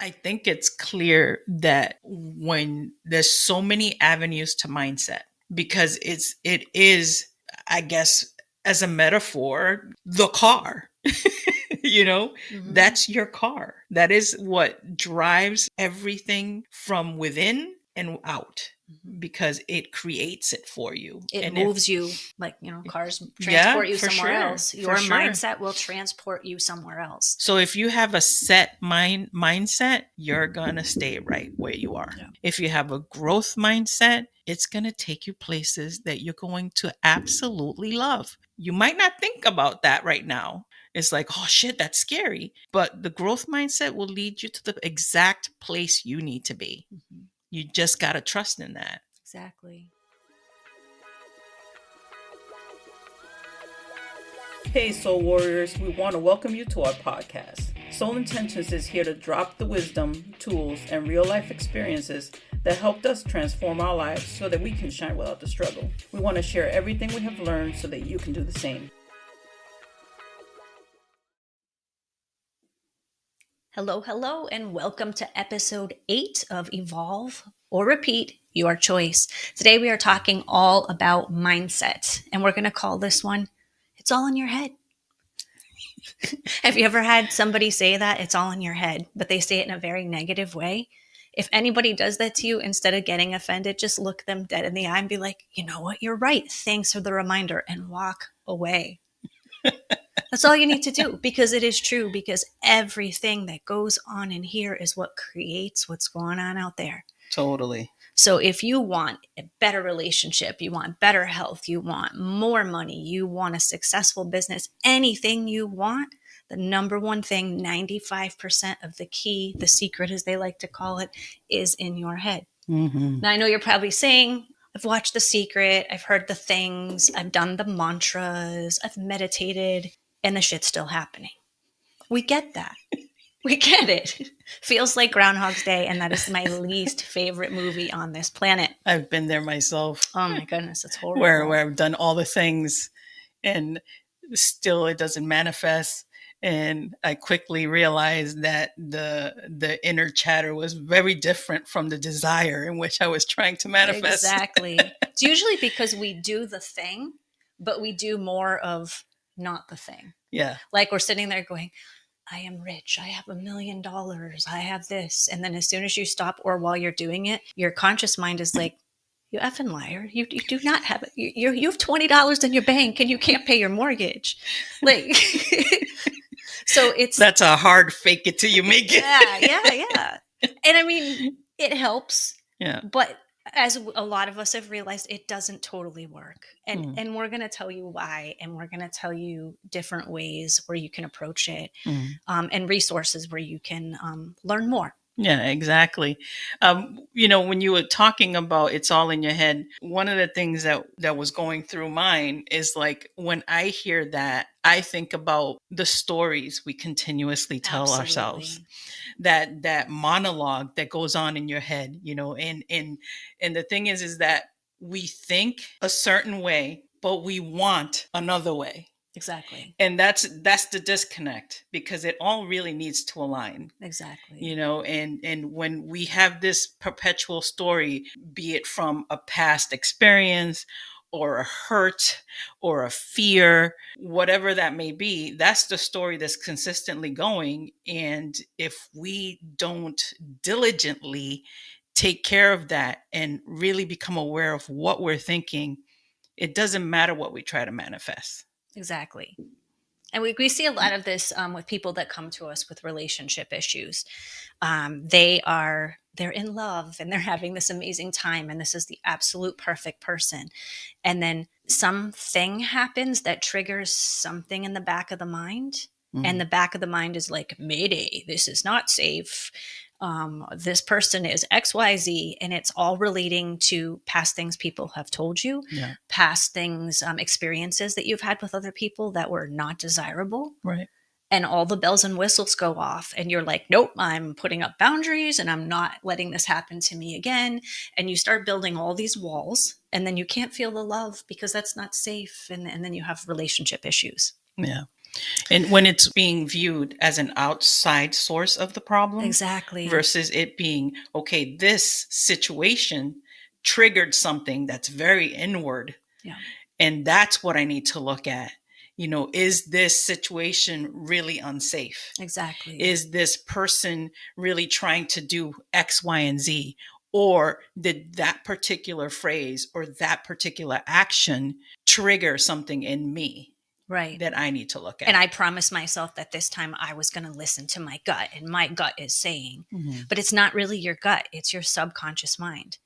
I think it's clear that when there's so many avenues to mindset, because it is, I guess, as a metaphor, the car. That's your car. That is what drives everything from within and out, because it creates it for you. It And moves you, like, cars yeah, transport you for somewhere sure, else. for Your sure. mindset will transport you somewhere else. So if you have a set mindset, you're going to stay right where you are. Yeah. If you have a growth mindset, it's going to take you places that you're going to absolutely love. You might not think about that right now. It's like, oh shit, that's scary. But the growth mindset will lead you to the exact place you need to be. Mm-hmm. You just got to trust in that. Exactly. Hey, Soul Warriors, we want to welcome you to our podcast. Soul Intentions is here to drop the wisdom, tools, and real life experiences that helped us transform our lives so that we can shine without the struggle. We want to share everything we have learned so that you can do the same. Hello, and welcome to episode 8 of Evolve or Repeat, Your Choice. Today we are talking all about mindset, and we're going to call this one, It's All in Your Head. Have you ever had somebody say that? It's all in your head, but they say it in a very negative way? If anybody does that to you, instead of getting offended, just look them dead in the eye and be like, you know what, you're right. Thanks for the reminder, and walk away. That's all you need to do, because it is true, because everything that goes on in here is what creates what's going on out there. Totally. So if you want a better relationship, you want better health, you want more money, you want a successful business, anything you want, the number one thing, 95% of the key, the secret as they like to call it, is in your head. Mm-hmm. Now I know you're probably saying, I've watched The Secret, I've heard the things, I've done the mantras, I've meditated, and the shit's still happening. We get that. We get it. Feels like Groundhog's Day, and that is my least favorite movie on this planet. I've been there myself. Oh my goodness, it's horrible. Where I've done all the things and still it doesn't manifest. And I quickly realized that the inner chatter was very different from the desire in which I was trying to manifest. Exactly. It's usually because we do the thing, but we do more of not the thing. Yeah. Like we're sitting there going, I am rich. I have $1 million. I have this. And then as soon as you stop, or while you're doing it, your conscious mind is like, you effing liar. You do not have it. You have $20 in your bank and you can't pay your mortgage. Like, so that's a hard fake it till you make it. Yeah. And I mean, it helps. Yeah. But as a lot of us have realized, it doesn't totally work. And we're going to tell you why, and we're going to tell you different ways where you can approach it, and resources where you can learn more. Yeah, exactly. When you were talking about it's all in your head, one of the things that was going through mine is like, when I hear that, I think about the stories we continuously tell ourselves. That monologue that goes on in your head, and the thing is that we think a certain way, but we want another way. Exactly. And that's the disconnect, because it all really needs to align. Exactly. And when we have this perpetual story, be it from a past experience or a hurt or a fear, whatever that may be, that's the story that's consistently going. And if we don't diligently take care of that and really become aware of what we're thinking, it doesn't matter what we try to manifest. Exactly. And we see a lot of this with people that come to us with relationship issues. They're in love and they're having this amazing time, and this is the absolute perfect person. And then something happens that triggers something in the back of the mind. And the back of the mind is like, Mayday, this is not safe. This person is XYZ, and it's all relating to past things people have told you, past things, experiences that you've had with other people that were not desirable. Right. And all the bells and whistles go off, and you're like, nope, I'm putting up boundaries and I'm not letting this happen to me again. And you start building all these walls, and then you can't feel the love because that's not safe. And then you have relationship issues. Yeah. And when it's being viewed as an outside source of the problem Exactly. versus it being, okay, this situation triggered something that's very inward. Yeah. And that's what I need to look at. Is this situation really unsafe? Exactly. Is this person really trying to do X, Y, and Z? Or did that particular phrase or that particular action trigger something in me Right. that I need to look at? And I promised myself that this time I was going to listen to my gut, and my gut is saying, but it's not really your gut, it's your subconscious mind.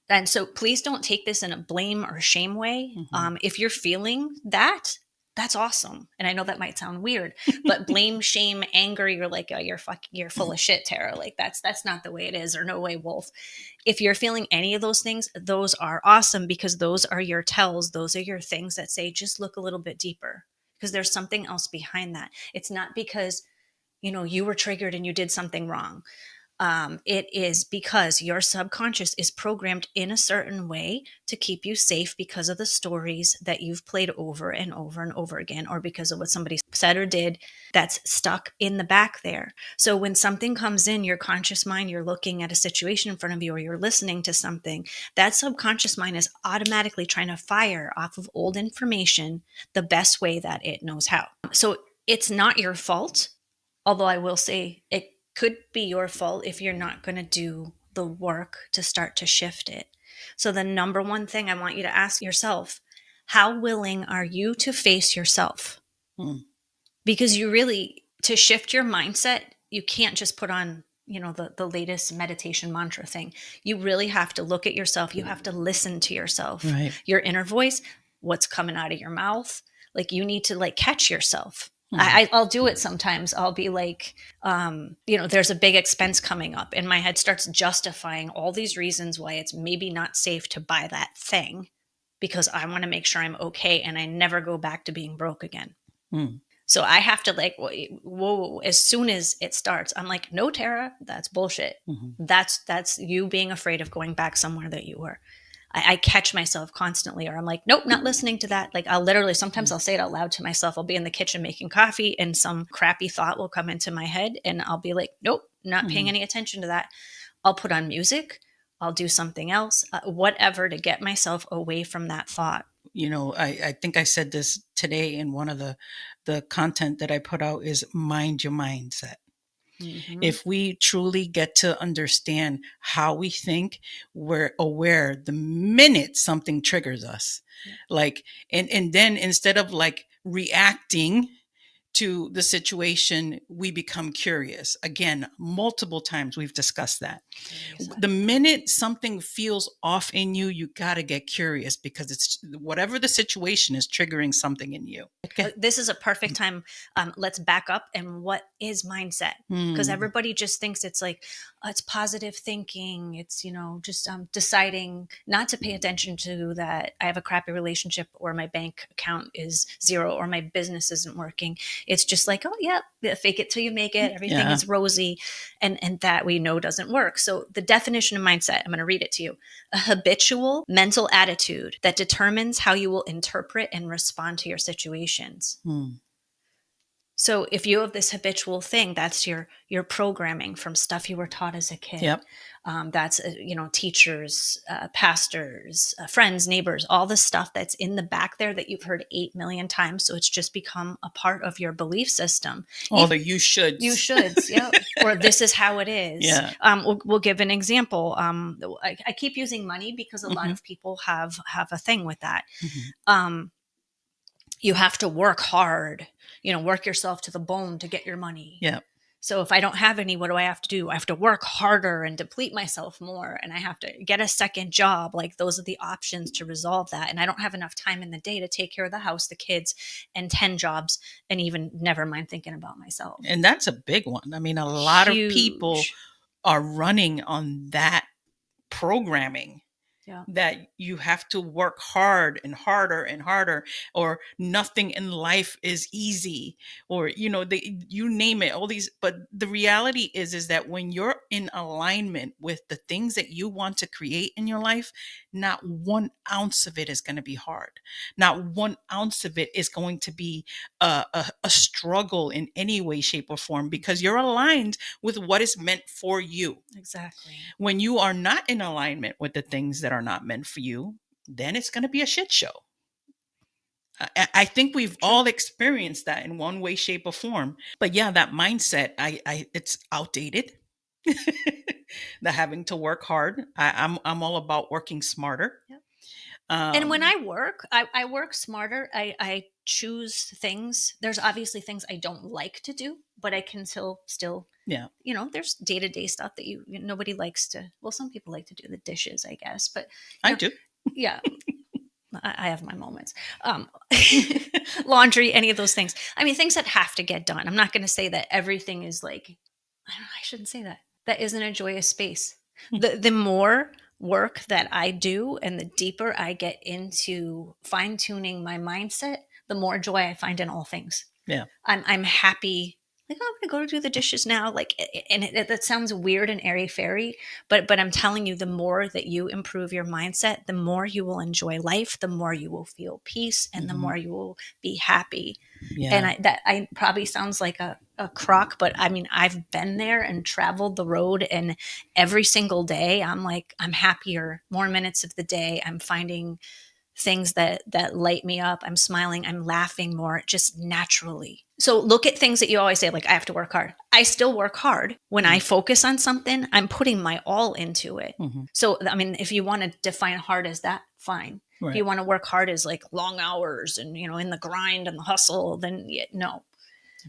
And so please don't take this in a blame or shame way. If you're feeling that, that's awesome. And I know that might sound weird, but blame, shame, anger, you're like, oh, you're full of shit, Tara. Like that's not the way it is, or no way, Wolf. If you're feeling any of those things, those are awesome, because those are your tells. Those are your things that say, just look a little bit deeper, because there's something else behind that. It's not because, you were triggered and you did something wrong. It is because your subconscious is programmed in a certain way to keep you safe because of the stories that you've played over and over and over again, or because of what somebody said or did that's stuck in the back there. So when something comes in your conscious mind, you're looking at a situation in front of you, or you're listening to something, that subconscious mind is automatically trying to fire off of old information the best way that it knows how. So it's not your fault. Although I will say it could be your fault if you're not going to do the work to start to shift it. So the number one thing I want you to ask yourself, how willing are you to face yourself? Because to shift your mindset, you can't just put on, the latest meditation mantra thing. You really have to look at yourself. You have to listen to yourself, Right. Your inner voice, what's coming out of your mouth. Like, you need to catch yourself. I'll do it sometimes. I'll be like, there's a big expense coming up, and my head starts justifying all these reasons why it's maybe not safe to buy that thing, because I want to make sure I'm okay and I never go back to being broke again. So I have to whoa, as soon as it starts, I'm like, no, Tara, that's bullshit. That's you being afraid of going back somewhere that you were. I catch myself constantly, or I'm like, nope, not listening to that. Like, sometimes I'll say it out loud to myself. I'll be in the kitchen making coffee and some crappy thought will come into my head, and I'll be like, nope, not paying any attention to that. I'll put on music. I'll do something else, whatever, to get myself away from that thought. I think I said this today in one of the content that I put out is mind your mindset. If we truly get to understand how we think, we're aware the minute something triggers us. And then instead of reacting to the situation, we become curious. Again, multiple times we've discussed that. The minute something feels off in you, you got to get curious, because it's whatever the situation is triggering something in you. Okay. This is a perfect time. Let's back up. And what is mindset? Because everybody just thinks it's it's positive thinking. It's, just deciding not to pay attention to that I have a crappy relationship, or my bank account is zero, or my business isn't working. It's just like, oh, yeah, fake it till you make it. Everything is rosy. And that we know doesn't work. So the definition of mindset, I'm going to read it to you. A habitual mental attitude that determines how you will interpret and respond to your situations. So if you have this habitual thing, that's your programming from stuff you were taught as a kid. Yep. That's teachers, pastors, friends, neighbors, all the stuff that's in the back there that you've heard 8 million times. So it's just become a part of your belief system. All the you shoulds. You shoulds, yeah. Or this is how it is. Yeah. We'll give an example. I keep using money because a lot of people have a thing with that. You have to work hard, work yourself to the bone to get your money. Yeah. So if I don't have any, what do I have to do? I have to work harder and deplete myself more. And I have to get a second job. Like, those are the options to resolve that. And I don't have enough time in the day to take care of the house, the kids, and 10 jobs, and even never mind thinking about myself. And that's a big one. I mean, a lot of people are running on that programming. Yeah. that you have to work hard and harder and harder, or nothing in life is easy, or you name it, all these. But the reality is that when you're in alignment with the things that you want to create in your life, not 1 ounce of it is going to be hard. Not 1 ounce of it is going to be a struggle in any way, shape, or form, because you're aligned with what is meant for you. Exactly. When you are not in alignment with the things that are not meant for you, then it's going to be a shit show. I think we've all experienced that in one way, shape, or form. But yeah, that mindset, it's outdated. The having to work hard. I'm all about working smarter. Yep. And when Um, I work, I work smarter. I choose things. There's obviously things I don't like to do, but I can still, yeah, there's day-to-day stuff that nobody likes to, well, some people like to do the dishes, I guess, but I do. yeah, I have my moments. Um, Laundry, any of those things. I mean, things that have to get done. I'm not going to say that everything is like, I don't know, I shouldn't say that. That isn't a joyous space. The more work that I do and the deeper I get into fine tuning my mindset, the more joy I find in all things. Yeah. I'm happy. Like, oh, I'm gonna go do the dishes now. Like, and that sounds weird and airy fairy, but I'm telling you, the more that you improve your mindset, the more you will enjoy life, the more you will feel peace, and the Mhm. more you will be happy. And Yeah. I probably sounds like a crock, but I mean, I've been there and traveled the road, and every single day I'm like, I'm happier. More minutes of the day, I'm finding things that light me up. I'm smiling, I'm laughing more, just naturally. So look at things that you always say, like, I have to work hard. I still work hard. When I focus on something, I'm putting my all into it. Mhm. So I mean, if you want to define hard as that, fine. If Right. you want to work hard as like long hours and in the grind and the hustle, then no,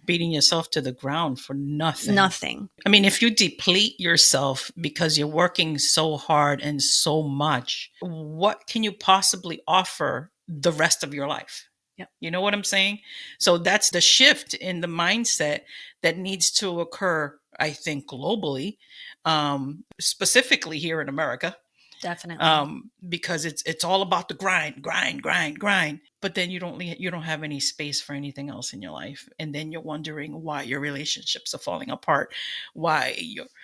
Beating yourself to the ground for nothing. nothing. I mean, if you deplete yourself because you're working so hard and so much, what can you possibly offer the rest of your life? Yep. You know what I'm saying? So that's the shift in the mindset that needs to occur, I think, globally, specifically here in America, Definitely. because it's all about the grind, grind, grind, grind. But then you don't have any space for anything else in your life, and then you're wondering why your relationships are falling apart, why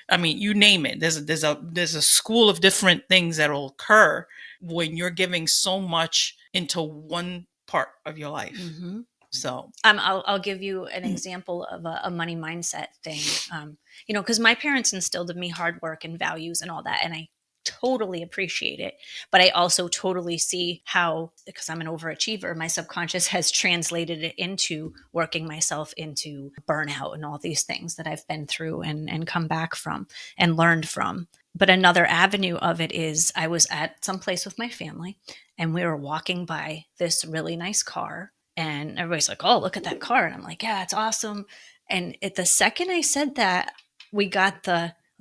I mean, you name it. There's a school of different things that'll occur when you're giving so much into one part of your life. Mm-hmm. So I'll give you an example of a money mindset thing. Because my parents instilled in me hard work and values and all that, and I totally appreciate it. But I also totally see how, because I'm an overachiever, my subconscious has translated it into working myself into burnout and all these things that I've been through and come back from and learned from. But another avenue of it is I was at some place with my family, and we were walking by this really nice car, and everybody's like, oh, look at that car. And I'm like, yeah, it's awesome. And at the second I said that, we got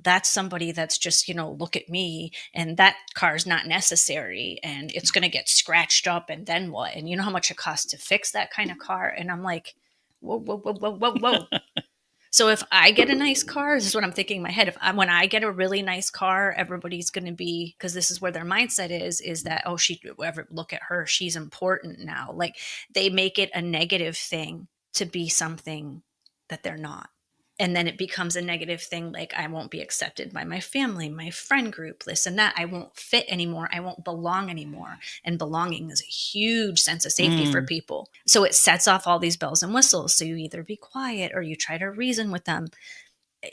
that's somebody that's just, look at me, and that car's not necessary, and it's going to get scratched up, and then what? And you know how much it costs to fix that kind of car? And I'm like, whoa, whoa, whoa, whoa, whoa, whoa. So if I get a nice car, this is what I'm thinking in my head. When I get a really nice car, everybody's going to be, because this is where their mindset is that, oh, look at her, she's important now. Like, they make it a negative thing to be something that they're not. And then it becomes a negative thing. Like, I won't be accepted by my family, my friend group, this and that. I won't fit anymore. I won't belong anymore. And belonging is a huge sense of safety for people. So it sets off all these bells and whistles. So you either be quiet or you try to reason with them.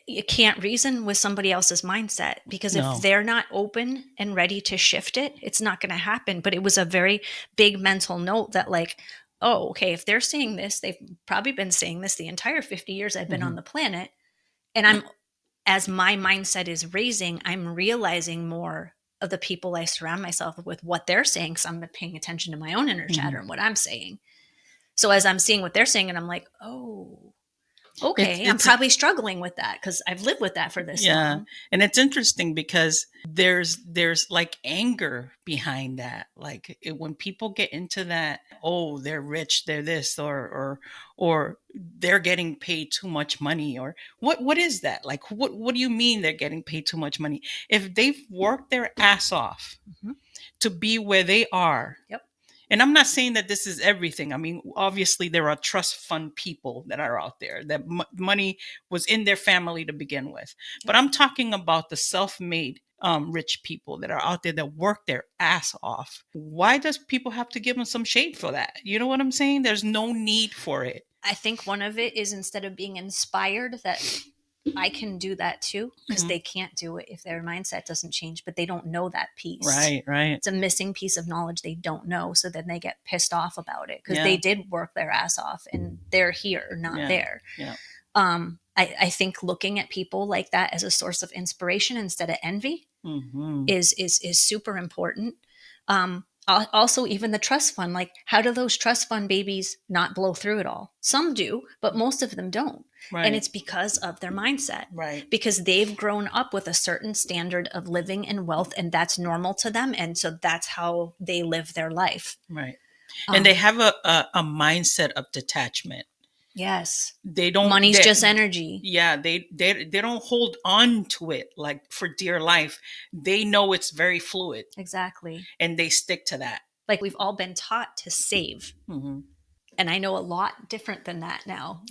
You can't reason with somebody else's mindset, because if no. they're not open and ready to shift it, it's not going to happen. But it was a very big mental note that, like, oh, okay, if they're saying this, they've probably been saying this the entire 50 years I've been on the planet. And as my mindset is raising, I'm realizing more of the people I surround myself with, what they're saying, because I'm paying attention to my own inner chatter and what I'm saying. So as I'm seeing what they're saying, and I'm like, oh, okay, I'm It's probably struggling with that because I've lived with that for this long. And it's interesting because there's like anger behind that. Like when people get into that, oh, they're rich, they're this, or they're getting paid too much money, or what is that? Like what do you mean they're getting paid too much money? If they've worked their ass off, Mhm. to be where they are. Yep. And I'm not saying that this is everything. I mean, obviously, there are trust fund people that are out there that money was in their family to begin with. But I'm talking about the self made rich people that are out there that work their ass off. Why does people have to give them some shade for that? You know what I'm saying? There's no need for it. I think one of it is, instead of being inspired that I can do that too, because they can't do it if their mindset doesn't change, but they don't know that piece. Right. It's a missing piece of knowledge they don't know. So then they get pissed off about it because they did work their ass off and they're here, not there. Yeah. I think looking at people like that as a source of inspiration instead of envy is super important. Also, even the trust fund, like, how do those trust fund babies not blow through it all? Some do, but most of them don't. Right. And it's because of their mindset. Right. Because they've grown up with a certain standard of living and wealth, and that's normal to them. And so that's how they live their life. Right. And they have a mindset of detachment. Yes. They don't. Money's just energy. Yeah. They don't hold on to it like for dear life. They know it's very fluid. Exactly. And they stick to that. Like, we've all been taught to save. And I know a lot different than that now.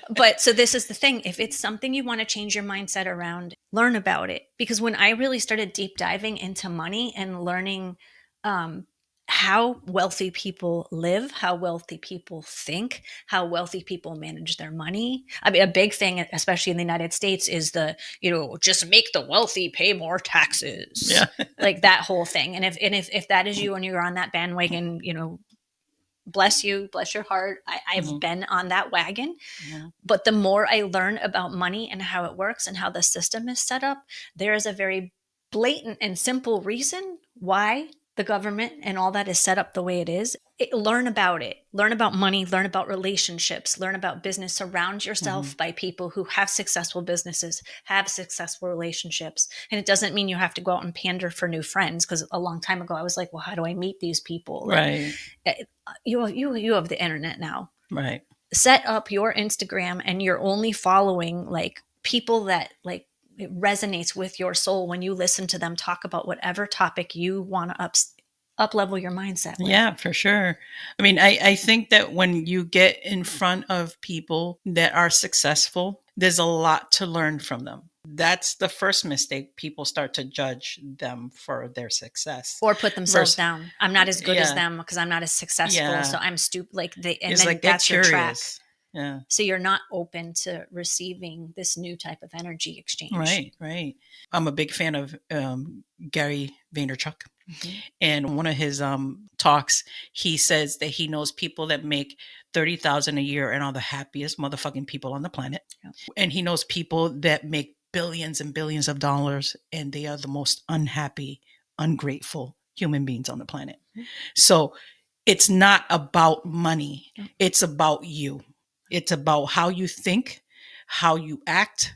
But so this is the thing. If it's something you want to change your mindset around, learn about it. Because when I really started deep diving into money and learning how wealthy people live, how wealthy people think, how wealthy people manage their money. I mean, a big thing, especially in the United States, is just make the wealthy pay more taxes. Yeah. Like that whole thing. And if that is you and you're on that bandwagon, bless you, bless your heart. I've been on that wagon. But the more I learn about money and how it works and how the system is set up, there is a very blatant and simple reason why the government and all that is set up the way it is. Learn about it. Learn about money. Learn about relationships. Learn about business. Surround yourself by people who have successful businesses, have successful relationships. And it doesn't mean you have to go out and pander for new friends, because a long time ago I was like, well, how do I meet these people? Right. You have the internet now. Right. Set up your Instagram and you're only following like people that like it resonates with your soul when you listen to them talk about whatever topic you want to up level your mindset with. Yeah, for sure. I mean, I think that when you get in front of people that are successful, there's a lot to learn from them. That's the first mistake. People start to judge them for their success or put themselves down. I'm not as good as them because I'm not as successful. Yeah. So I'm stupid. Like it's then like that's your track. Yeah. So you're not open to receiving this new type of energy exchange. Right. I'm a big fan of Gary Vaynerchuk. And one of his talks, he says that he knows people that make $30,000 a year and are the happiest motherfucking people on the planet. Yeah. And he knows people that make billions and billions of dollars and they are the most unhappy, ungrateful human beings on the planet. So it's not about money. It's about you. It's about how you think, how you act,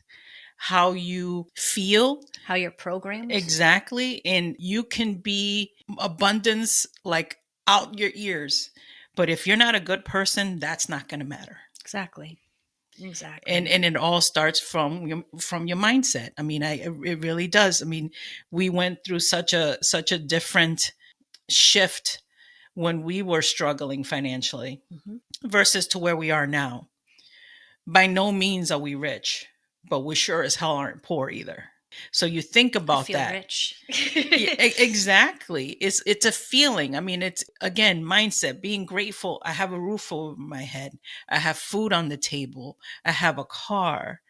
how you feel, how you're programmed. Exactly. And you can be abundance like out your ears. But if you're not a good person, that's not going to matter. Exactly. And it all starts from your mindset. I mean, it really does. I mean, we went through such a different shift when we were struggling financially versus to where we are now. By no means are we rich, but we sure as hell aren't poor either. So you think about I feel that. Rich. Exactly. It's a feeling. I mean, it's again mindset, being grateful. I have a roof over my head. I have food on the table. I have a car.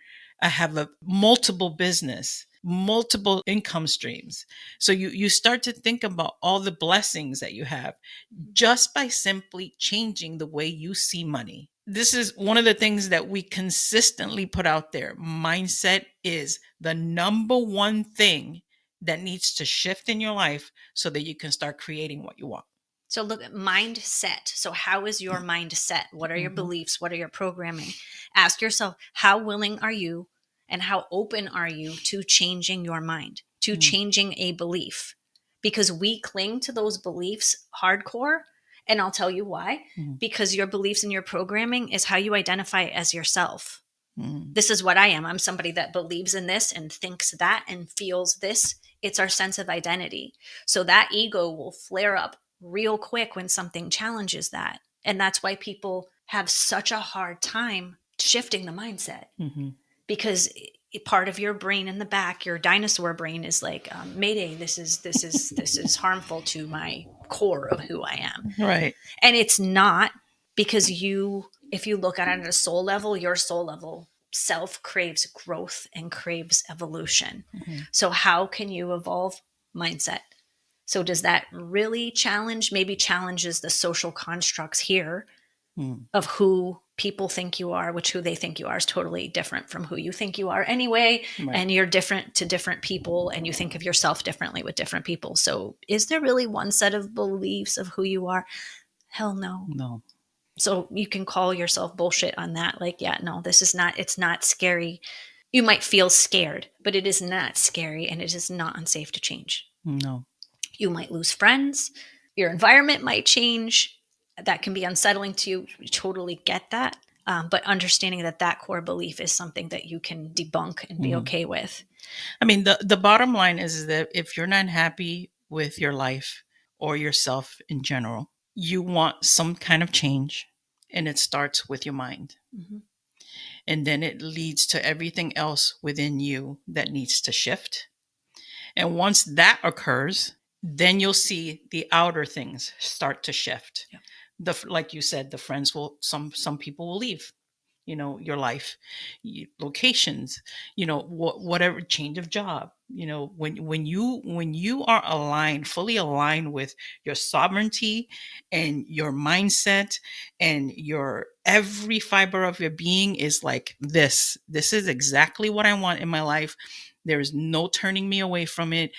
I have a multiple business, multiple income streams. So you start to think about all the blessings that you have just by simply changing the way you see money. This is one of the things that we consistently put out there. Mindset is the number one thing that needs to shift in your life so that you can start creating what you want. So look at mindset. So how is your mindset? What are your beliefs? What are your programming? Ask yourself, how willing are you and how open are you to changing your mind, to changing a belief? Because we cling to those beliefs hardcore. And I'll tell you why. Because your beliefs and your programming is how you identify as yourself. This is what I am. I'm somebody that believes in this and thinks that and feels this. It's our sense of identity. So that ego will flare up real quick when something challenges that. And that's why people have such a hard time shifting the mindset, because part of your brain in the back, your dinosaur brain, is like, Mayday, this is harmful to my core of who I am. Right. And it's not, because if you look at it at a soul level, your soul level self craves growth and craves evolution. So how can you evolve mindset? So does that really maybe challenges the social constructs here of who people think you are, which who they think you are is totally different from who you think you are anyway. Right. And you're different to different people, and you think of yourself differently with different people. So is there really one set of beliefs of who you are? Hell no. No. So you can call yourself bullshit on that. Like, yeah, no, it's not scary. You might feel scared, but it is not scary, and it is not unsafe to change. No. You might lose friends. Your environment might change. That can be unsettling to you. We totally get that. But understanding that core belief is something that you can debunk and be okay with. I mean, the bottom line is that if you're not happy with your life or yourself in general, you want some kind of change, and it starts with your mind. And then it leads to everything else within you that needs to shift. And once that occurs, then you'll see the outer things start to shift. Yeah. Like you said, the friends will, some people will leave, your life, locations, whatever, change of job. When you are fully aligned with your sovereignty and your mindset, and your every fiber of your being is like, this is exactly what I want in my life. There is no turning me away from it.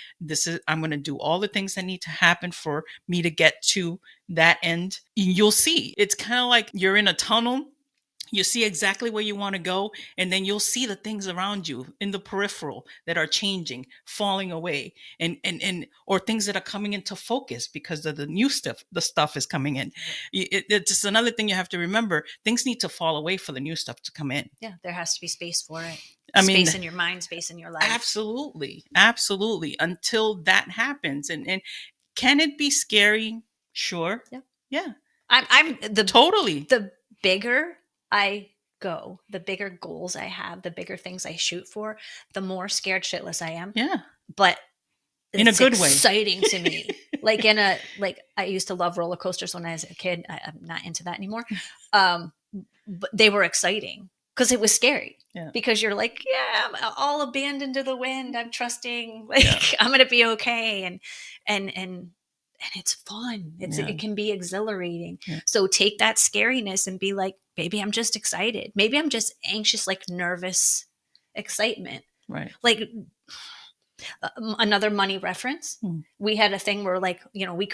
I'm going to do all the things that need to happen for me to get to that end. You'll see. It's kind of like you're in a tunnel. You see exactly where you want to go, and then you'll see the things around you in the peripheral that are changing, falling away, and or things that are coming into focus because of the new stuff. The stuff is coming in. It's just another thing you have to remember. Things need to fall away for the new stuff to come in. Yeah, there has to be space for it. Space in your mind, space in your life. Absolutely. Until that happens. And can it be scary? Sure. Yeah. I'm totally. The bigger I go, the bigger goals I have, the bigger things I shoot for, the more scared shitless I am. Yeah. But in a good way. Exciting to me. Like I used to love roller coasters when I was a kid. I'm not into that anymore. But they were exciting because it was scary. Yeah. Because you're like, yeah, I'm all abandoned to the wind. I'm trusting, I'm going to be okay. And it's fun. It can be exhilarating. Yeah. So take that scariness and be like, maybe I'm just excited. Maybe I'm just anxious, like nervous excitement. Right. Like another money reference. We had a thing where we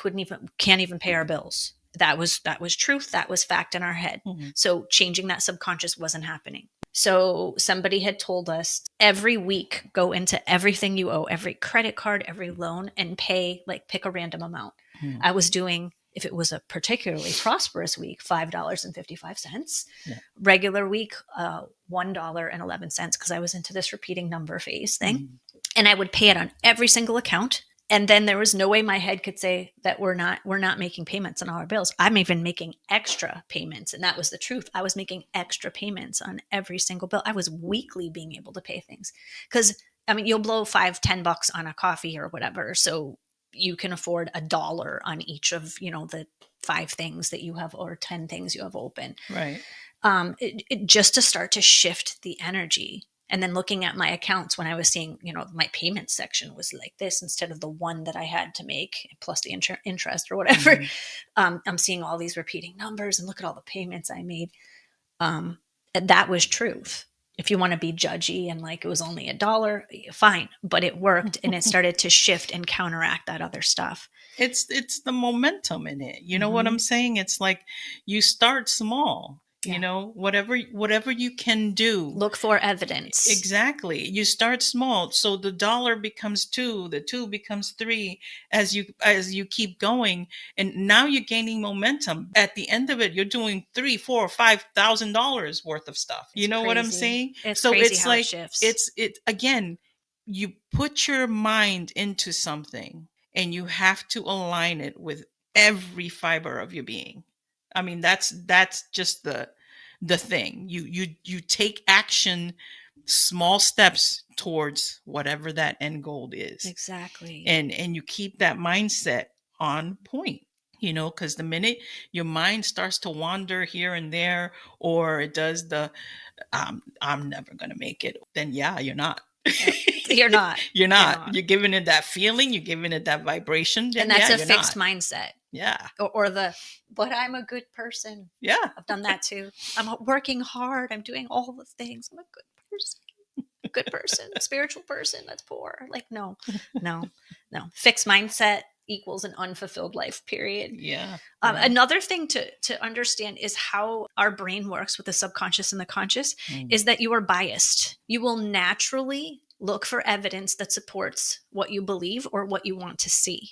can't even pay our bills. That was truth. That was fact in our head. So changing that subconscious wasn't happening. So somebody had told us every week, go into everything you owe, every credit card, every loan, and pay, pick a random amount. I was doing, if it was a particularly prosperous week, $5.55. Yeah. Regular week, $1.11, because I was into this repeating number phase thing. And I would pay it on every single account. And then there was no way my head could say that we're not making payments on all our bills. I'm even making extra payments. And that was the truth. I was making extra payments on every single bill. I was weekly being able to pay things. Because, you'll blow $5-10 on a coffee or whatever. So you can afford $1 on each of, the 5 things that you have, or 10 things you have open. Right. Just to start to shift the energy. And then looking at my accounts when I was seeing, my payment section was like this instead of the one that I had to make plus the interest or whatever. I'm seeing all these repeating numbers and look at all the payments I made. That was truth. If you want to be judgy and it was only $1, fine, but it worked and it started to shift and counteract that other stuff. It's the momentum in it. You know what I'm saying? It's like you start small. You know, whatever you can do. Look for evidence. Exactly. You start small. So the dollar becomes two, the two becomes three as you keep going. And now you're gaining momentum. At the end of it, you're doing $3, $4, $5,000 worth of stuff. You know what I'm saying? It's So crazy it's how it like shifts. it again, you put your mind into something and you have to align it with every fiber of your being. I mean, that's just the thing. You take action, small steps towards whatever that end goal is. Exactly. And you keep that mindset on point, you know, because the minute your mind starts to wander here and there, or it does the I'm never gonna make it, then yeah, you're not. You're not. You're not. You're giving it that feeling. You're giving it that vibration. Then And that's yeah, a you're fixed not. mindset. Yeah. Or but I'm a good person. Yeah. I've done that too. I'm working hard. I'm doing all the things. I'm a good person. Good person, spiritual person. That's poor. Like, no. Fixed mindset equals an unfulfilled life, period. Yeah. Another thing to understand is how our brain works with the subconscious and the conscious is that you are biased. You will naturally look for evidence that supports what you believe or what you want to see.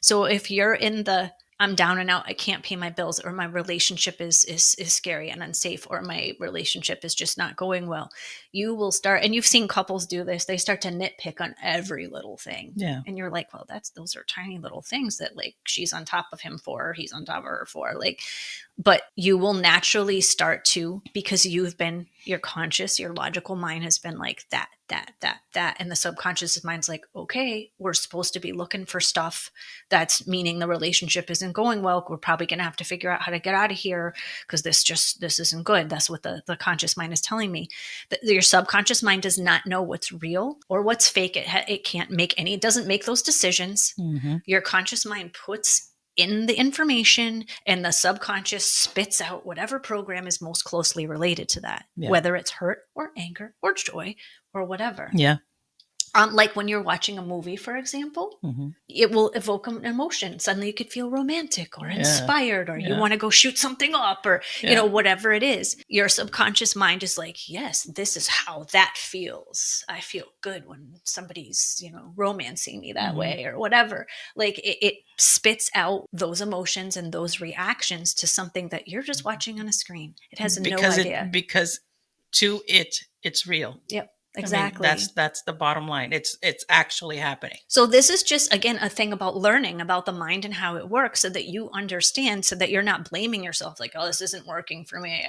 So if you're in the I'm down and out, I can't pay my bills, or my relationship is scary and unsafe, or my relationship is just not going well, you will start, and you've seen couples do this, they start to nitpick on every little thing. Yeah. And you're like, well, those are tiny little things that like she's on top of him for, or he's on top of her for, like, but you will naturally start to, because your conscious, your logical mind has been like that. And the subconscious mind's like, okay, we're supposed to be looking for stuff that's meaning the relationship isn't going well. We're probably going to have to figure out how to get out of here because this isn't good. That's what the conscious mind is telling me. Your subconscious mind does not know what's real or what's fake. It can't make it doesn't make those decisions. Your conscious mind puts in the information, and the subconscious spits out whatever program is most closely related to that, whether it's hurt or anger or joy or whatever. Yeah. Like when you're watching a movie, for example, it will evoke an emotion. Suddenly you could feel romantic or inspired, or you want to go shoot something up, or, whatever it is. Your subconscious mind is like, yes, this is how that feels. I feel good when somebody's, romancing me that way, or whatever. Like it spits out those emotions and those reactions to something that you're just watching on a screen. It has no idea. Because to it's real. Yep. Exactly. I mean, that's the bottom line. It's actually happening. So this is just, again, a thing about learning about the mind and how it works, so that you understand, so that you're not blaming yourself like, oh, this isn't working for me.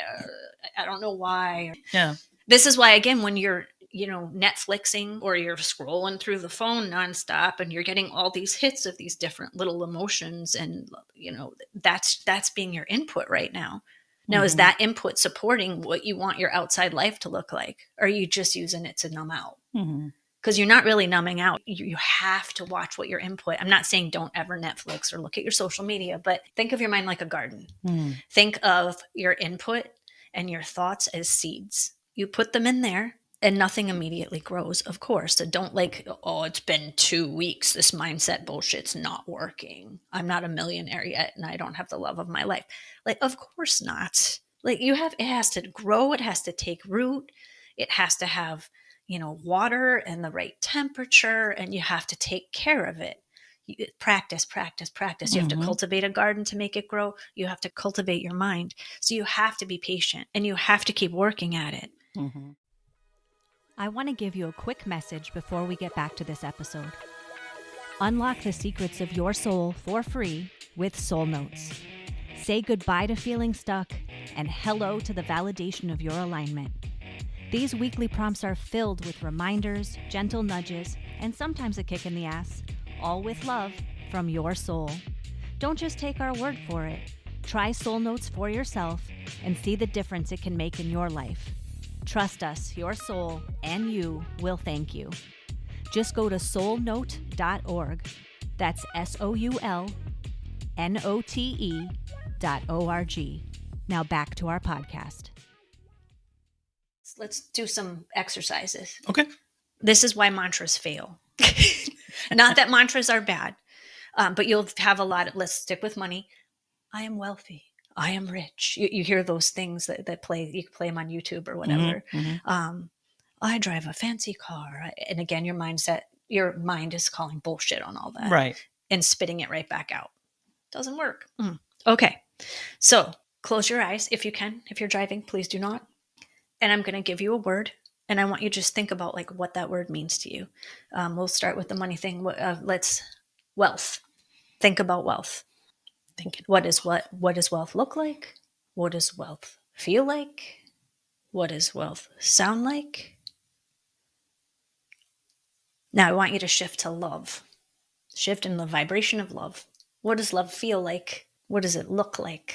I don't know why. Yeah. This is why, again, when you're, Netflixing or you're scrolling through the phone nonstop and you're getting all these hits of these different little emotions, and, that's being your input right now. Now, is that input supporting what you want your outside life to look like? Or are you just using it to numb out? Because you're not really numbing out. You have to watch what your input. I'm not saying don't ever Netflix or look at your social media, but think of your mind like a garden. Think of your input and your thoughts as seeds. You put them in there and nothing immediately grows, of course. So don't oh, it's been 2 weeks. This mindset bullshit's not working. I'm not a millionaire yet and I don't have the love of my life. Like, of course not. Like, it has to grow. It has to take root. It has to have, water and the right temperature, and you have to take care of it. Practice. You have to cultivate a garden to make it grow. You have to cultivate your mind. So you have to be patient and you have to keep working at it. I want to give you a quick message before we get back to this episode. Unlock the secrets of your soul for free with Soul Notes. Say goodbye to feeling stuck and hello to the validation of your alignment. These weekly prompts are filled with reminders, gentle nudges, and sometimes a kick in the ass, all with love from your soul. Don't just take our word for it. Try Soul Notes for yourself and see the difference it can make in your life. Trust us, your soul and you will thank you. Just go to soulnote.org. That's SOULNOTE.org. Now back to our podcast. Let's do some exercises. Okay. This is why mantras fail. Not that mantras are bad, but you'll have a lot of, let's stick with money. I am wealthy. I am rich. You hear those things that play, you can play them on YouTube or whatever. I drive a fancy car. And again, your mind is calling bullshit on all that Right. and spitting it right back out. Doesn't work. Okay. So close your eyes if you can. If you're driving, please do not. And I'm going to give you a word. And I want you to just think about like what that word means to you. We'll start with the money thing. Wealth. Think about wealth. What does wealth look like? What does wealth feel like? What does wealth sound like? Now I want you to shift to love. Shift in the vibration of love. What does love feel like? What does it look like?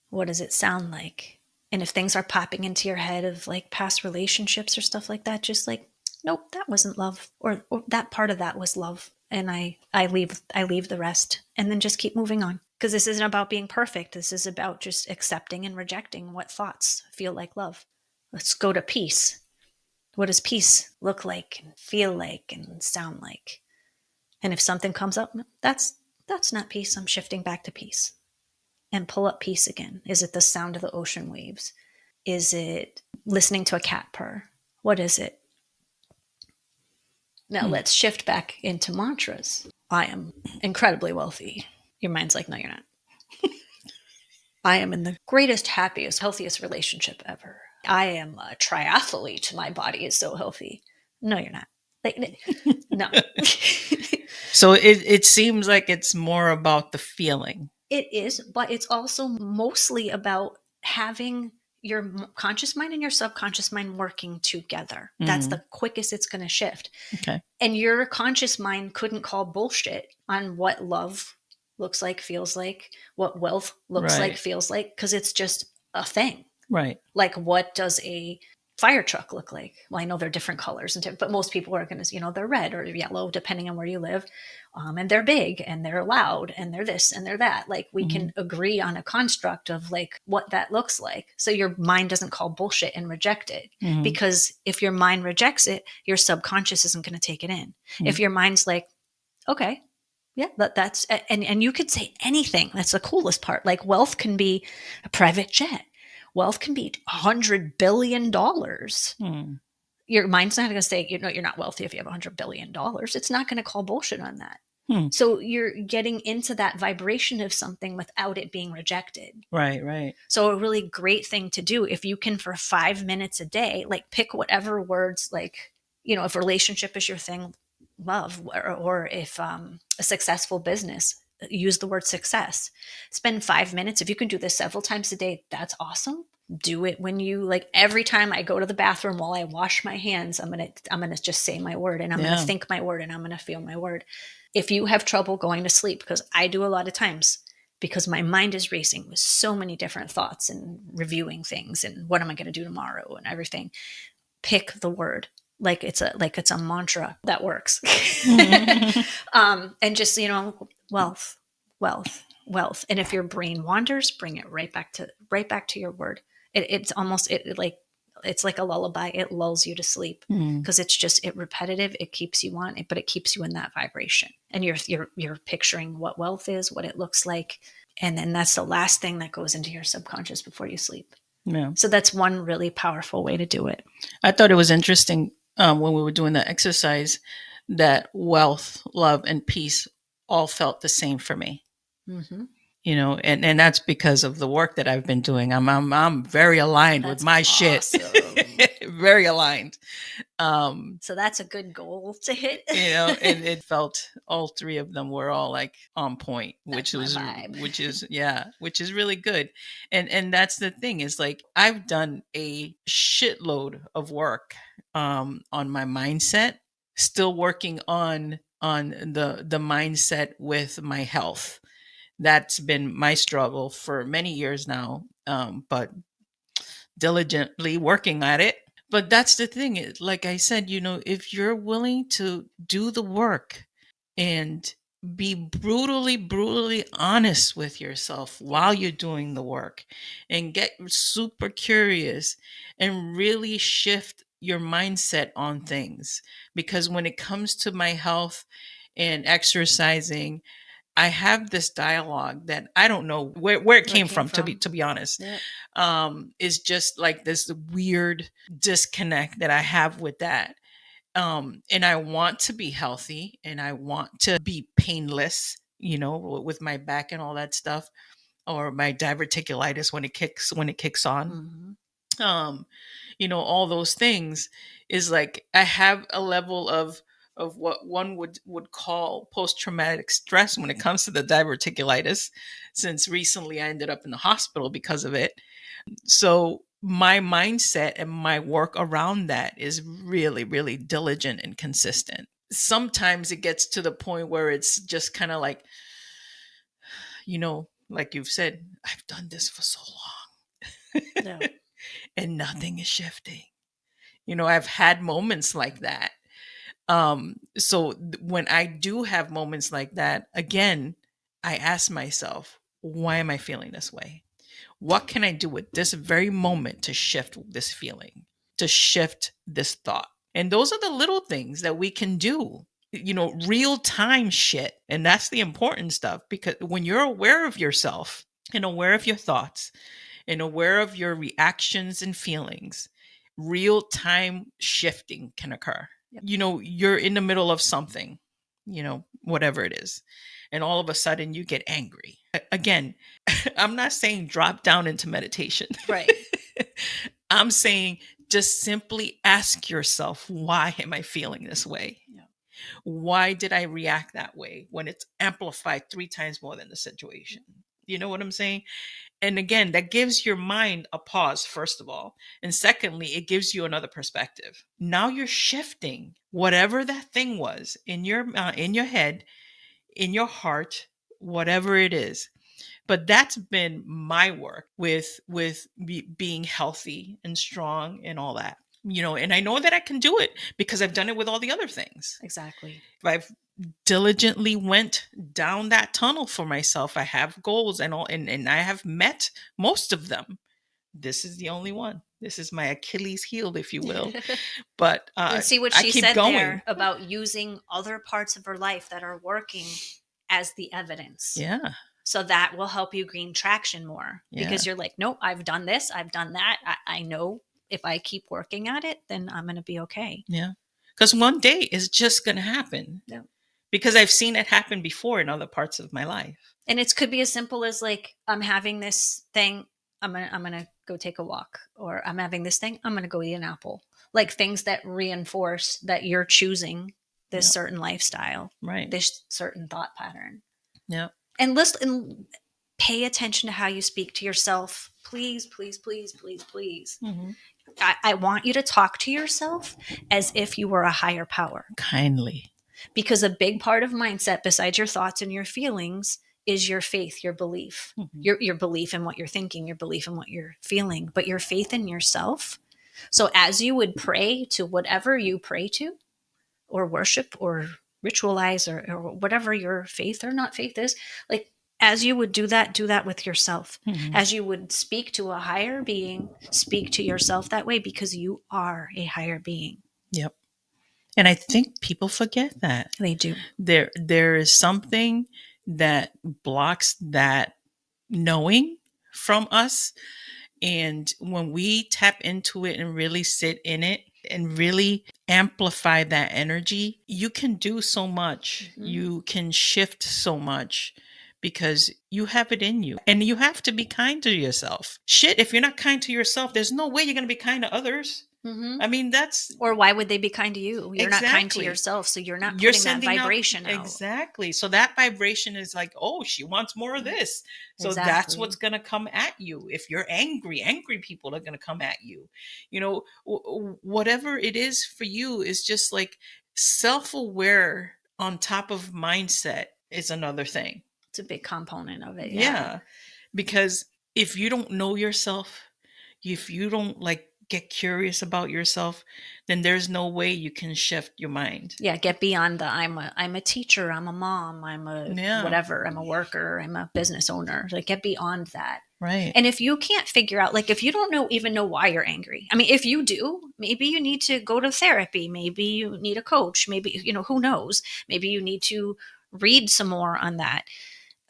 What does it sound like? And if things are popping into your head of like past relationships or stuff like that, just like, nope, that wasn't love, or that part of that was love. And I leave the rest, and then just keep moving on. Because this isn't about being perfect. This is about just accepting and rejecting what thoughts feel like love. Let's go to peace. What does peace look like and feel like and sound like? And if something comes up, that's not peace. I'm shifting back to peace. And pull up peace again. Is it the sound of the ocean waves? Is it listening to a cat purr? What is it? Now let's shift back into mantras. I am incredibly wealthy. Your mind's like, no, you're not. I am in the greatest, happiest, healthiest relationship ever. I am a triathlete. My body is so healthy. No, you're not. Like, no. So it seems like it's more about the feeling. It is, but it's also mostly about having your conscious mind and your subconscious mind working together. That's the quickest it's going to shift. Okay. And your conscious mind couldn't call bullshit on what love looks like, feels like, what wealth looks like, feels like, because it's just a thing. Right. Like, what does a fire truck look like? Well, I know they're different colors, but most people are going to, they're red or yellow, depending on where you live. And they're big and they're loud and they're this and they're that. Like, we can agree on a construct of like what that looks like. So your mind doesn't call bullshit and reject it. Because if your mind rejects it, your subconscious isn't going to take it in. If your mind's like, okay, yeah, that's, and you could say anything. That's the coolest part. Like, wealth can be a private jet. Wealth can be $100 billion. Your mind's not going to say, you're not wealthy if you have $100 billion. It's not going to call bullshit on that. So you're getting into that vibration of something without it being rejected. Right. So a really great thing to do, if you can, for 5 minutes a day, like pick whatever words, like, if relationship is your thing, love, or if a successful business, use the word success. Spend 5 minutes. If you can do this several times a day, that's awesome. Do it when you, like, every time I go to the bathroom while I wash my hands, I'm going to just say my word, and I'm going to think my word, and I'm going to feel my word. If you have trouble going to sleep, because I do a lot of times, because my mind is racing with so many different thoughts and reviewing things and what am I going to do tomorrow and everything, pick the word. Like it's a mantra that works. And just, wealth. And if your brain wanders, bring it right back to your word. It's almost it's like a lullaby. It lulls you to sleep because it's repetitive. It keeps you on it, but it keeps you in that vibration. And you're picturing what wealth is, what it looks like. And then that's the last thing that goes into your subconscious before you sleep. Yeah. So that's one really powerful way to do it. I thought it was interesting when we were doing the exercise that wealth, love, and peace all felt the same for me. And that's because of the work that I've been doing. I'm very aligned with my shit. Very aligned. So that's a good goal to hit. And it felt all three of them were all like on point, which is really good. And that's the thing, is like I've done a shitload of work on my mindset, still working on the mindset with my health. That's been my struggle for many years now, but diligently working at it. But that's the thing. Like I said, if you're willing to do the work and be brutally honest with yourself while you're doing the work and get super curious and really shift your mindset on things. Because when it comes to my health and exercising, I have this dialogue that I don't know where it came from, to be honest. Yeah. Is just like this weird disconnect that I have with that. And I want to be healthy and I want to be painless, with my back and all that stuff, or my diverticulitis when it kicks on. Mm-hmm. Um, all those things is like I have a level of what one would call post-traumatic stress when it comes to the diverticulitis, since recently I ended up in the hospital because of it. So my mindset and my work around that is really, really diligent and consistent. Sometimes it gets to the point where it's just kind of like, like you've said, I've done this for so long Yeah. and nothing is shifting. I've had moments like that. So when I do have moments like that, again, I ask myself, why am I feeling this way? What can I do at this very moment to shift this feeling, to shift this thought? And those are the little things that we can do, real time shit. And that's the important stuff, because when you're aware of yourself and aware of your thoughts and aware of your reactions and feelings, real time shifting can occur. Yep. You're in the middle of something, whatever it is, and all of a sudden you get angry. Again, I'm not saying drop down into meditation. Right. I'm saying just simply ask yourself, why am I feeling this way? Yeah. Why did I react that way when it's amplified 3 times more than the situation? You know what I'm saying? And again, that gives your mind a pause, first of all. And secondly, it gives you another perspective. Now you're shifting whatever that thing was in your head, in your heart, whatever it is. But that's been my work with being healthy and strong and all that. And I know that I can do it because I've done it with all the other things. Exactly. I've diligently went down that tunnel for myself. I have goals and all, and I have met most of them. This is the only one. This is my Achilles heel, if you will. But And see what I she keep said going. there about using other parts of her life that are working as the evidence. Yeah. So that will help you gain traction more, because Yeah. you're like, nope, I've done this, I've done that. I know if I keep working at it, then I'm going to be okay. Yeah. Because one day is just going to happen. Yeah. Because I've seen it happen before in other parts of my life. And it could be as simple as like, I'm having this thing, I'm gonna go take a walk, or I'm having this thing, I'm gonna go eat an apple. Like things that reinforce that you're choosing this Yep. certain lifestyle, Right. this certain thought pattern. Yeah. And listen and pay attention to how you speak to yourself. Please, please, please, please, please. Mm-hmm. I want you to talk to yourself as if you were a higher power. Kindly. Because a big part of mindset, besides your thoughts and your feelings, is your faith, your belief, your belief in what you're thinking, your belief in what you're feeling, but your faith in yourself. So as you would pray to whatever you pray to, or worship, or ritualize, or whatever your faith or not faith is, like as you would do that with yourself. As you would speak to a higher being, speak to yourself that way, because you are a higher being. Yep. And I think people forget that. They do. There is something that blocks that knowing from us. And when we tap into it and really sit in it and really amplify that energy, you can do so much. You can shift so much because you have it in you. And you have to be kind to yourself. Shit, if you're not kind to yourself, there's no way you're going to be kind to others. I mean, that's... Or why would they be kind to you? You're not kind to Exactly. yourself, so you're not You're putting that sending out... vibration out. Exactly. So that vibration is like, oh, she wants more of this. So that's Exactly. what's going to come at you. If you're angry people are going to come at you. Whatever it is for you is just like self-aware on top of mindset is another thing. It's a big component of it. Yeah. Because if you don't know yourself, if you don't like get curious about yourself, then there's no way you can shift your mind. Yeah, get beyond the I'm a teacher, I'm a mom, I'm a whatever, I'm a worker, I'm a business owner. Like get beyond that. Right. And if you can't figure out, like if you don't even know why you're angry. I mean, if you do, maybe you need to go to therapy, maybe you need a coach, maybe who knows? Maybe you need to read some more on that.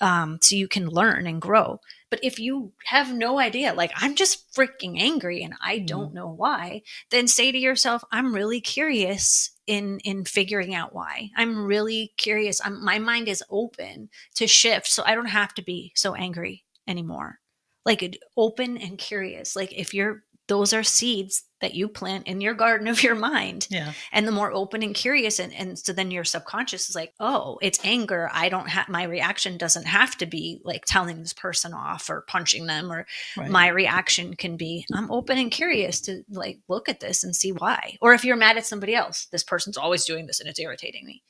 so you can learn and grow. But if you have no idea, like I'm just freaking angry and I don't know why, then say to yourself, I'm really curious in figuring out why. I'm really curious. My mind is open to shift, so I don't have to be so angry anymore. Like open and curious. Like if you're those are seeds that you plant in your garden of your mind. Yeah. And the more open and curious, and so then your subconscious is like, oh, it's anger. I don't have my reaction doesn't have to be like telling this person off or punching them, or Right. my reaction can be, I'm open and curious to like look at this and see why. Or if you're mad at somebody else, this person's always doing this and it's irritating me.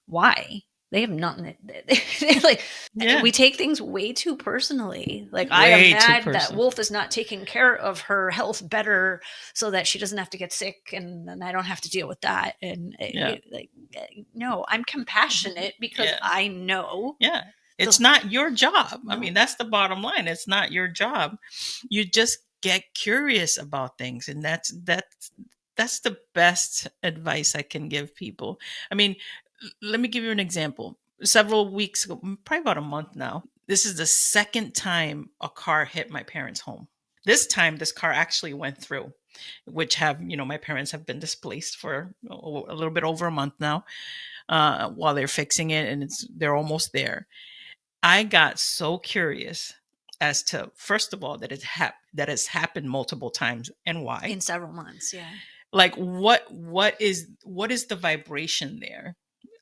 Why? They have nothing. They're like, Yeah. we take things way too personally. Like Way I am too mad that personal. Wolf is not taking care of her health better, so that she doesn't have to get sick, and then I don't have to deal with that. And no, I'm compassionate because I know. Yeah. It's not your job. No. I mean, that's the bottom line. It's not your job. You just get curious about things, and that's the best advice I can give people. I mean, let me give you an example. Several weeks ago, probably about a month now, this is the second time a car hit my parents' home. This time, this car actually went through, which my parents have been displaced for a little bit over a month now, while they're fixing it, and they're almost there. I got so curious as to, first of all, that it's happened multiple times and why. In several months, yeah. Like what is the vibration there?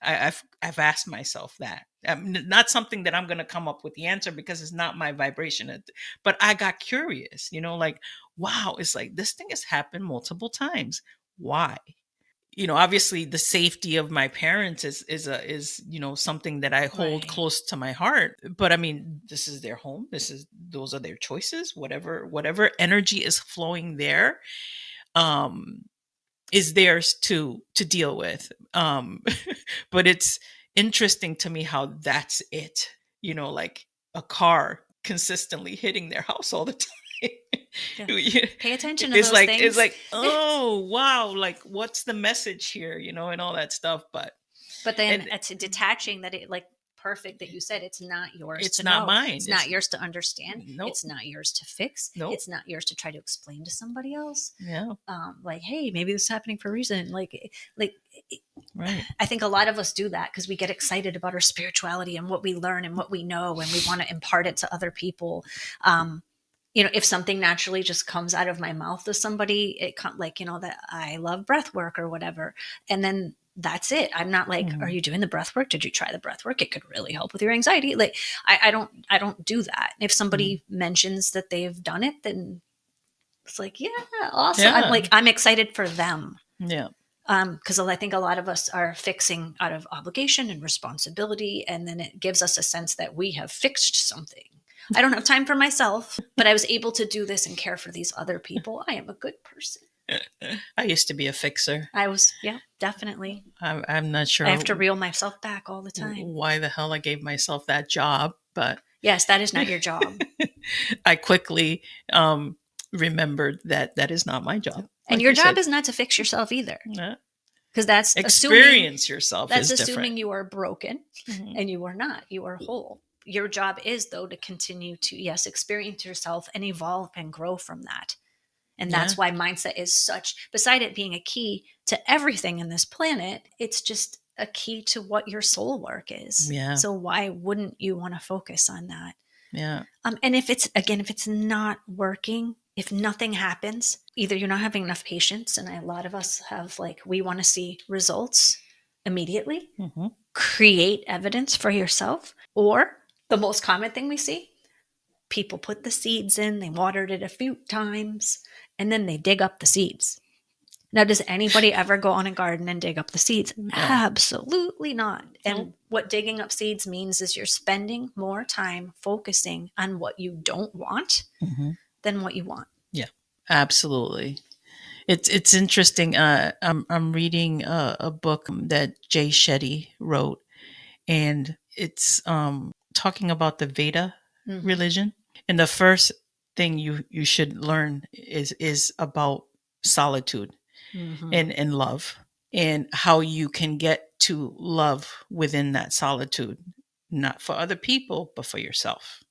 I've asked myself that. Not something that I'm going to come up with the answer, because it's not my vibration. But I got curious, like, wow, it's like this thing has happened multiple times. Why? Obviously the safety of my parents is something that I hold close to my heart. But I mean, this is their home. Those are their choices. Whatever energy is flowing there, is theirs to deal with. But it's interesting to me how that's it. Like a car consistently hitting their house all the time. Pay attention to It's those like things. it's like, oh wow, like what's the message here, and all that stuff. But then it's detaching that it like perfect that you said it's not yours. It's to not know. mine. It's not yours to understand. Nope. It's not yours to fix. Nope. It's not yours to try to explain to somebody else. Yeah. Like, hey, maybe this is happening for a reason. Like right. I think a lot of us do that because we get excited about our spirituality and what we learn and what we know, and we want to impart it to other people. If something naturally just comes out of my mouth to somebody, it like, that I love breath work or whatever. And then that's it. I'm not like, are you doing the breath work? Did you try the breath work? It could really help with your anxiety. Like I don't do that. If somebody mentions that they've done it, then it's like, yeah, awesome. Yeah. I'm excited for them. Yeah. Because I think a lot of us are fixing out of obligation and responsibility. And then it gives us a sense that we have fixed something. I don't have time for myself, but I was able to do this and care for these other people. I am a good person. I used to be a fixer. I was, yeah, definitely. I'm not sure. I have to reel myself back all the time. Why the hell I gave myself that job, but yes, that is not your job. I quickly remembered that is not my job. And your job is not to fix yourself either. Because that's experience yourself. That's is assuming different. You are broken, and you are not. You are whole. Your job is, though, to continue to, yes, experience yourself and evolve and grow from that. And that's why mindset is such, beside it being a key to everything in this planet, it's just a key to what your soul work is. Yeah. So why wouldn't you want to focus on that? Yeah. And if it's not working, if nothing happens, either you're not having enough patience, and a lot of us have, like, we want to see results immediately, create evidence for yourself, or the most common thing we see, people put the seeds in, they watered it a few times, and then they dig up the seeds. Now, does anybody ever go on a garden and dig up the seeds? No. Absolutely not. And what digging up seeds means is you're spending more time focusing on what you don't want than what you want. Yeah, absolutely. It's interesting. I'm reading a book that Jay Shetty wrote, and it's talking about the Veda religion. And the first thing you should learn is about solitude and love, and how you can get to love within that solitude. not for other people, but for yourself,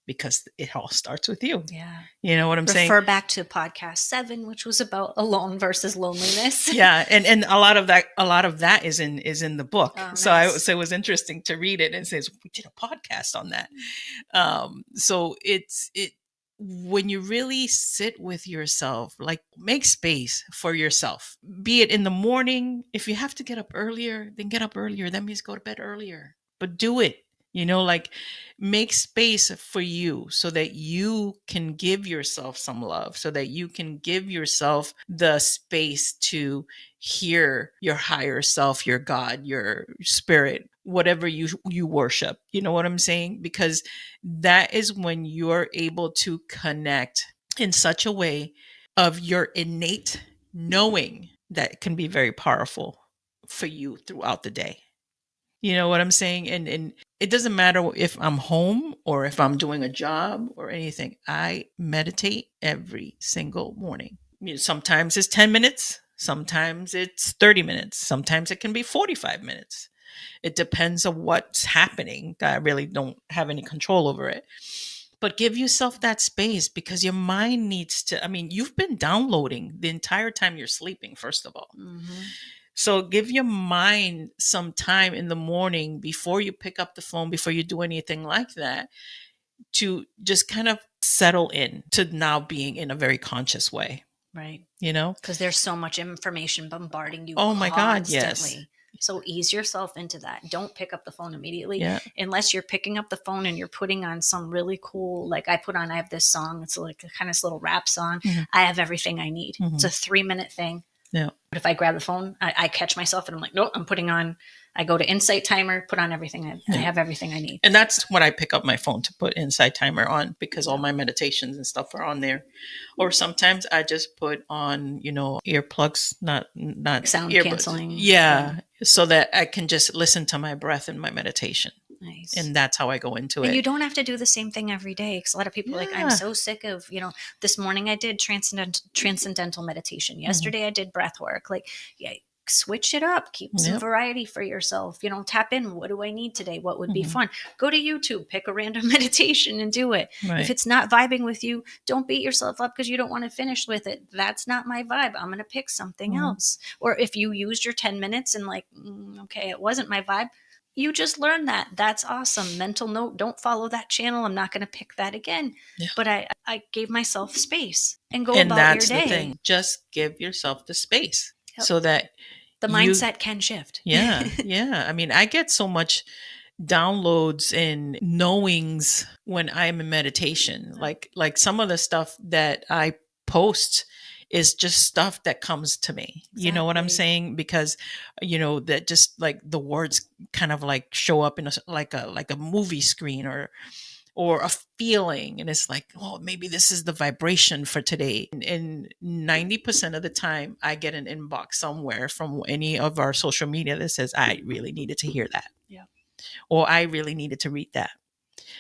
because it all starts with you. Yeah. You know what I'm saying? Refer back to podcast 7, which was about alone versus loneliness. Yeah, and a lot of that is in the book. Oh, So nice. so it was interesting to read it, and it says we did a podcast on that. So it when you really sit with yourself, like, make space for yourself, be it in the morning. If you have to get up earlier, then get up earlier. That means go to bed earlier, but do it. Like, make space for you so that you can give yourself some love, so that you can give yourself the space to hear your higher self, your God, your spirit, whatever you worship. You know what I'm saying? Because that is when you're able to connect in such a way of your innate knowing that can be very powerful for you throughout the day. You know what I'm saying? And it doesn't matter if I'm home or if I'm doing a job or anything. I meditate every single morning. Sometimes it's 10 minutes, sometimes it's 30 minutes, sometimes it can be 45 minutes. It depends on what's happening. I really don't have any control over it. But give yourself that space, because your mind needs to, you've been downloading the entire time you're sleeping, first of all. Mm-hmm. So give your mind some time in the morning before you pick up the phone, before you do anything like that, to just kind of settle in to now being in a very conscious way. Right. Because there's so much information bombarding you oh my God, yes. constantly. So ease yourself into that. Don't pick up the phone immediately. Yeah. Unless you're picking up the phone and you're putting on some really cool, like I have this song. It's like a kind of little rap song. Mm-hmm. I have everything I need. Mm-hmm. It's a 3-minute thing. Yeah. But if I grab the phone, I catch myself and I'm like, nope, I go to Insight Timer, put on everything. I have everything I need. And that's when I pick up my phone, to put Insight Timer on, because all my meditations and stuff are on there. Or sometimes I just put on, earplugs, not sound earbuds. Canceling. Yeah. So that I can just listen to my breath in my meditation. Nice. And that's how I go into it. And you don't have to do the same thing every day, because a lot of people are like, I'm so sick of, this morning I did transcendental meditation. Yesterday I did breath work. Like, yeah, switch it up, keep some variety for yourself, tap in. What do I need today? What would be fun? Go to YouTube, pick a random meditation and do it. Right. If it's not vibing with you, don't beat yourself up because you don't want to finish with it. That's not my vibe. I'm going to pick something else. Or if you used your 10 minutes and like, okay, it wasn't my vibe, you just learned that. That's awesome. Mental note, don't follow that channel. I'm not going to pick that again. Yeah. But I gave myself space and go about your day. And that's the thing. Just give yourself the space so that the mindset can shift. Yeah. Yeah. I get so much downloads and knowings when I'm in meditation. Like some of the stuff that I post is just stuff that comes to me. Exactly. You know what I'm saying? Because, that just like the words kind of like show up in like a movie screen or a feeling. And it's like, oh, maybe this is the vibration for today. And 90% of the time I get an inbox somewhere from any of our social media that says, I really needed to hear that. Yeah. Or I really needed to read that.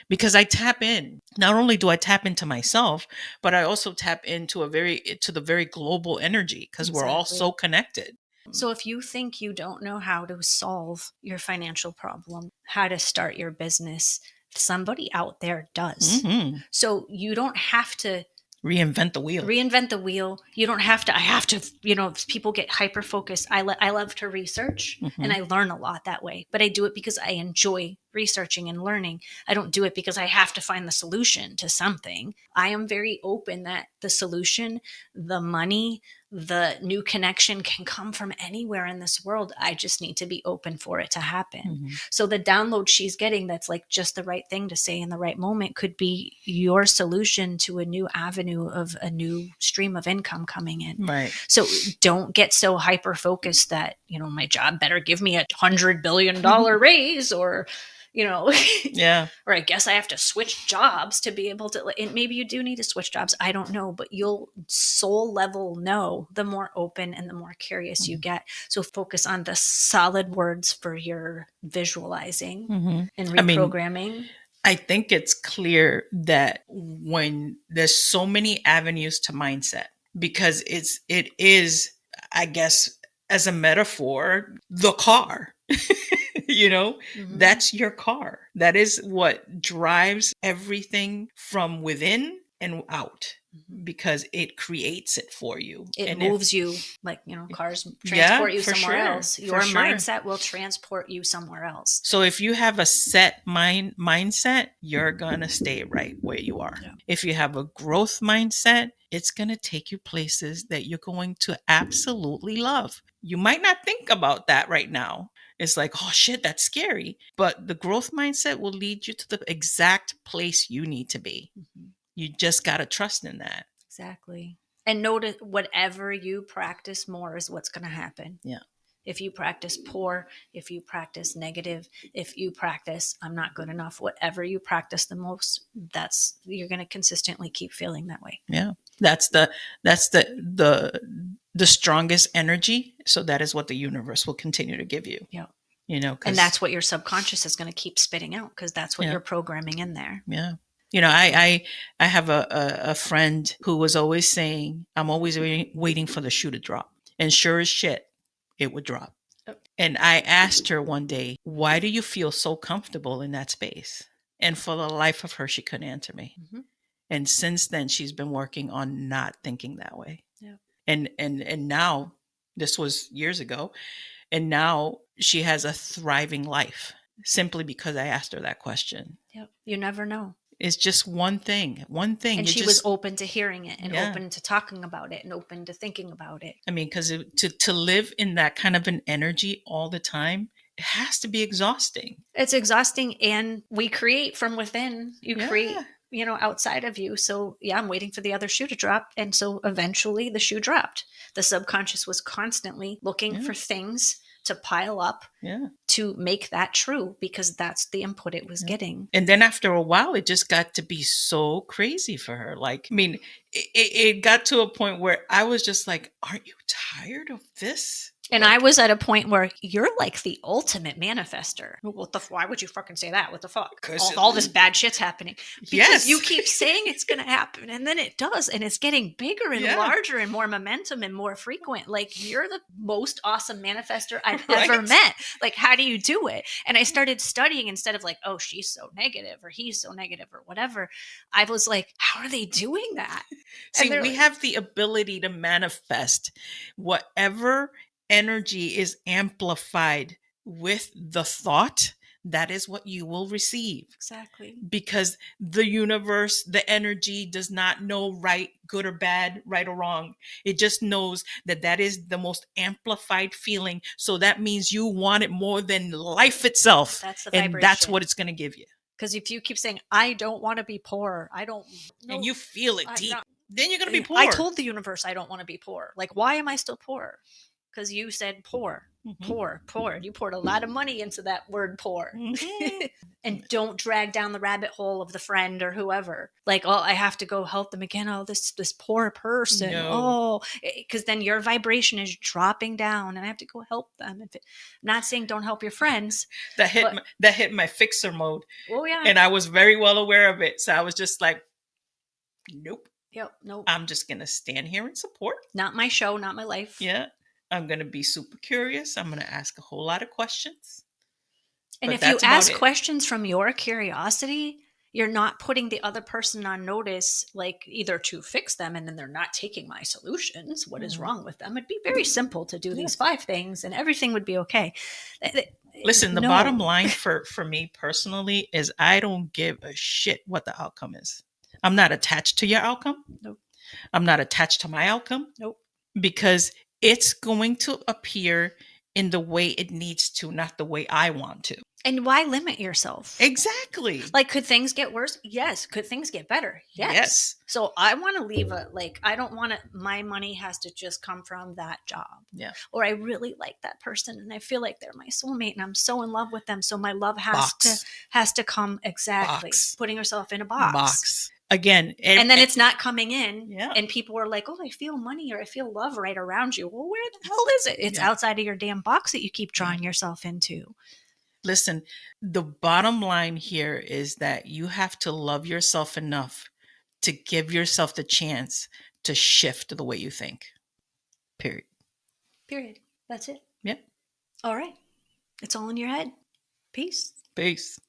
Because I tap in. Not only do I tap into myself, but I also tap into the very global energy, because we're all so connected. So if you think you don't know how to solve your financial problem, how to start your business, somebody out there does. Mm-hmm. So you don't have to reinvent the wheel. You don't have to, I have to, people get hyper focused. I love to research and I learn a lot that way, but I do it because I enjoy researching and learning. I don't do it because I have to find the solution to something. I am very open that the solution, the money, the new connection can come from anywhere in this world. I just need to be open for it to happen. Mm-hmm. So the download she's getting that's like just the right thing to say in the right moment could be your solution to a new avenue of a new stream of income coming in. Right. So don't get so hyper focused that, my job better give me $100 billion raise or, yeah. Or I guess I have to switch jobs to be able to, and maybe you do need to switch jobs. I don't know, but you'll soul level know the more open and the more curious you get. So focus on the solid words for your visualizing and reprogramming. I think it's clear that when there's so many avenues to mindset, because it is, I guess, as a metaphor, the car. That's your car. That is what drives everything from within and out, because it creates it for you. It And moves you, like, cars transport you for somewhere sure, else. for Your sure. mindset will transport you somewhere else. So if you have a set mindset, you're going to stay right where you are. Yeah. If you have a growth mindset, it's going to take you places that you're going to absolutely love. You might not think about that right now. It's like, oh shit, that's scary. But the growth mindset will lead you to the exact place you need to be. You just got to trust in that. Exactly. And notice whatever you practice more is what's going to happen. Yeah. If you practice poor, if you practice negative, if you practice I'm not good enough, whatever you practice the most, you're going to consistently keep feeling that way. Yeah. That's the strongest energy. So that is what the universe will continue to give you. Yeah. And that's what your subconscious is going to keep spitting out, because that's what Yeah. you're programming in there. Yeah. I have a friend who was always saying, I'm always waiting for the shoe to drop. And sure as shit, it would drop. Oh. And I asked her one day, why do you feel so comfortable in that space? And for the life of her, she couldn't answer me. Mm-hmm. And since then, she's been working on not thinking that way. Yeah. And now, this was years ago, and now she has a thriving life simply because I asked her that question. Yep. You never know. It's just one thing. And she was open to hearing it, and Yeah. open to talking about it, and open to thinking about it. I mean, because to live in that kind of an energy all the time, it has to be exhausting. It's exhausting, and we create from within. You Yeah. create, outside of you. So yeah, I'm waiting for the other shoe to drop. And so eventually the shoe dropped. The subconscious was constantly looking for things to pile up Yeah. to make that true, because that's the input it was getting. And then after a while, it just got to be so crazy for her. Like, I mean, it got to a point where I was just like, aren't you tired of this? And I was at a point where you're like the ultimate manifester. Why would you fucking say that? What the fuck? All this bad shit's happening. Because you keep saying it's going to happen, and then it does. And it's getting bigger and larger and more momentum and more frequent. Like, you're the most awesome manifester I've ever met. Like, how do you do it? And I started studying, instead of like, oh, she's so negative or he's so negative or whatever. I was like, how are they doing that? See, we have the ability to manifest whatever energy is amplified with the thought. That is what you will receive. Exactly. Because the universe, the energy does not know right, good or bad, right or wrong. It just knows that is the most amplified feeling. So that means you want it more than life itself. That's the vibration. And that's what it's going to give you. Because if you keep saying, I don't want to be poor, I don't know. And you feel it deep. Then you're going to be poor. I told the universe I don't want to be poor. Like, why am I still poor? Because you said poor, poor. You poured a lot of money into that word poor. And don't drag down the rabbit hole of the friend or whoever. Like, oh, I have to go help them again. Oh, this poor person. No. Oh, because then your vibration is dropping down, and I have to go help them. I'm not saying don't help your friends. That hit my fixer mode. Oh yeah. And I was very well aware of it. So I was just like, nope. Yep. Nope. I'm just going to stand here and support. Not my show, not my life. Yeah. I'm going to be super curious. I'm going to ask a whole lot of questions. And if you ask questions from your curiosity, you're not putting the other person on notice, like either to fix them and then they're not taking my solutions. What is wrong with them? It'd be very simple to do these 5 things and everything would be okay. Listen, the bottom line for me personally is I don't give a shit what the outcome is. I'm not attached to your outcome. Nope. I'm not attached to my outcome. Nope. Because it's going to appear in the way it needs to, not the way I want to. And why limit yourself? Exactly. Like, could things get worse? Yes. Could things get better? Yes. So I want to leave I don't want to, my money has to just come from that job. Yeah. Or I really like that person and I feel like they're my soulmate and I'm so in love with them. So my love has to come. Exactly. Putting yourself in a box. Again. And then it's not coming in. Yeah. And people are like, oh, I feel money or I feel love right around you. Well, where the hell is it? It's outside of your damn box that you keep drawing yourself into. Listen, the bottom line here is that you have to love yourself enough to give yourself the chance to shift the way you think. Period. That's it. Yep. All right. It's all in your head. Peace. Peace.